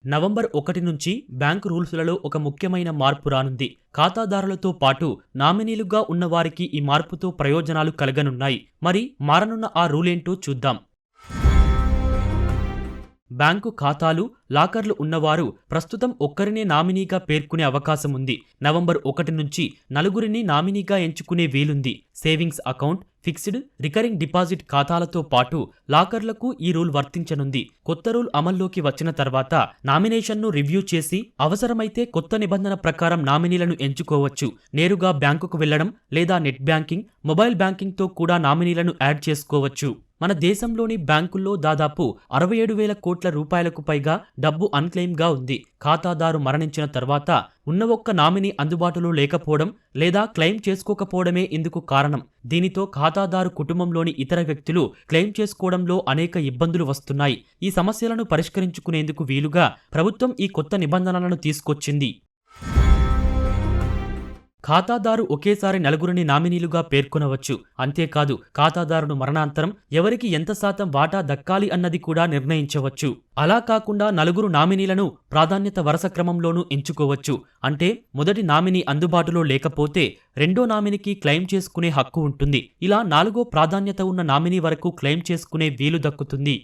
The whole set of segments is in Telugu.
నవంబర్ 1 నుంచి బ్యాంకు రూల్స్లలో ఒక ముఖ్యమైన మార్పు రానుంది. ఖాతాదారులతో పాటు నామినీలుగా ఉన్నవారికి ఈ మార్పుతో ప్రయోజనాలు కలగనున్నాయి. మరి మారనున్న ఆ రూలేంటో చూద్దాం. బ్యాంకు ఖాతాలు, లాకర్లు ఉన్నవారు ప్రస్తుతం ఒక్కరినే నామినీగా పేర్కొనే అవకాశం ఉంది. నవంబర్ 1 నుంచి నలుగురిని నామినీగా ఎంచుకునే వీలుంది. Savings account, fixed, recurring deposit ఖాతాలతో పాటు లాకర్లకు ఈ రూల్ వర్తించనుంది. కొత్త రూల్ అమల్లోకి వచ్చిన తర్వాత నామినేషన్ను రివ్యూ చేసి అవసరమైతే కొత్త నిబంధన ప్రకారం నామినీలను ఎంచుకోవచ్చు. నేరుగా బ్యాంకుకు వెళ్లడం లేదా నెట్ బ్యాంకింగ్, మొబైల్ బ్యాంకింగ్తో కూడా నామినీలను యాడ్ చేసుకోవచ్చు. మన దేశంలోని బ్యాంకుల్లో దాదాపు 67,000 కోట్ల రూపాయలకు పైగా డబ్బు అన్క్లెయిమ్గా ఉంది. ఖాతాదారు మరణించిన తర్వాత ఉన్న ఒక్క నామినీ అందుబాటులో లేకపోవడం లేదా క్లెయిమ్ చేసుకోకపోవడమే ఇందుకు కారణం. దీనితో ఖాతాదారు కుటుంబంలోని ఇతర వ్యక్తులు క్లెయిమ్ చేసుకోవడంలో అనేక ఇబ్బందులు వస్తున్నాయి. ఈ సమస్యలను పరిష్కరించుకునేందుకు వీలుగా ప్రభుత్వం ఈ కొత్త నిబంధనలను తీసుకొచ్చింది. ఖాతాదారు ఒకేసారి నలుగురిని నామినీలుగా పేర్కొనవచ్చు. అంతేకాదు, ఖాతాదారును మరణాంతరం ఎవరికి ఎంత శాతం వాటా దక్కాలి అన్నది కూడా నిర్ణయించవచ్చు. అలా కాకుండా నలుగురు నామినీలను ప్రాధాన్యత వరుస క్రమంలోనూ ఎంచుకోవచ్చు. అంటే మొదటి నామినీ అందుబాటులో లేకపోతే రెండో నామినీకి క్లెయిమ్ చేసుకునే హక్కు ఉంటుంది. ఇలా 4వ ప్రాధాన్యత ఉన్న నామినీ వరకు క్లెయిమ్ చేసుకునే వీలు దక్కుతుంది.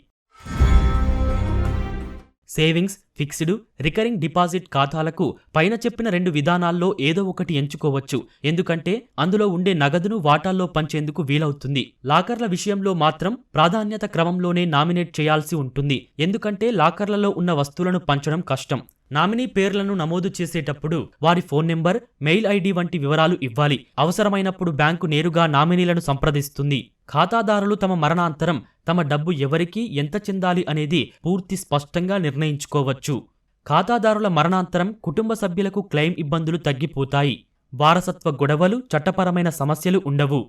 సేవింగ్స్, ఫిక్స్డ్, రికరింగ్ డిపాజిట్ ఖాతాలకు పైన చెప్పిన 2 విధానాల్లో ఏదో ఒకటి ఎంచుకోవచ్చు. ఎందుకంటే అందులో ఉండే నగదును వాటాల్లో పంచేందుకు వీలవుతుంది. లాకర్ల విషయంలో మాత్రం ప్రాధాన్యత క్రమంలోనే నామినేట్ చేయాల్సి ఉంటుంది. ఎందుకంటే లాకర్లలో ఉన్న వస్తువులను పంచడం కష్టం. నామినీ పేర్లను నమోదు చేసేటప్పుడు వారి ఫోన్ నెంబర్, మెయిల్ ఐడి వంటి వివరాలు ఇవ్వాలి. అవసరమైనప్పుడు బ్యాంకు నేరుగా నామినీలను సంప్రదిస్తుంది. ఖాతాదారులు తమ మరణాంతరం తమ డబ్బు ఎవరికి ఎంత చెందాలి అనేది పూర్తి స్పష్టంగా నిర్ణయించుకోవచ్చు. ఖాతాదారుల మరణాంతరం కుటుంబ సభ్యులకు క్లెయిమ్ ఇబ్బందులు తగ్గిపోతాయి. వారసత్వ గొడవలు, చట్టపరమైన సమస్యలు ఉండవు.